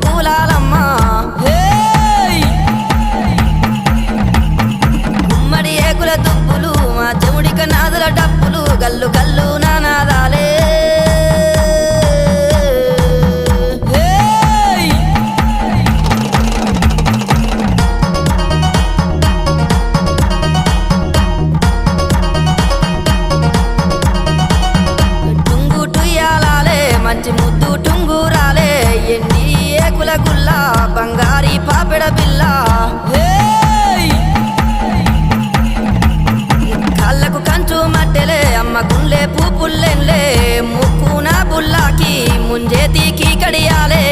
పూలాలమ్మ గుమ్మడి ఏకుల దుప్పులు మా చెముడిక నాదుల డప్పులు గల్లు గల్లు నానాదాలే మంచి ముద్దు టుంగురాలే ఎన్ని ఏకుల గుల్ల బంగారి పాపెడ బిల్ల కళ్ళకు కంచు మట్టెలే అమ్మ గుండె పూపుల్లెన్లే ముక్కున బుల్లాకి ముంజేతికి కడియాలే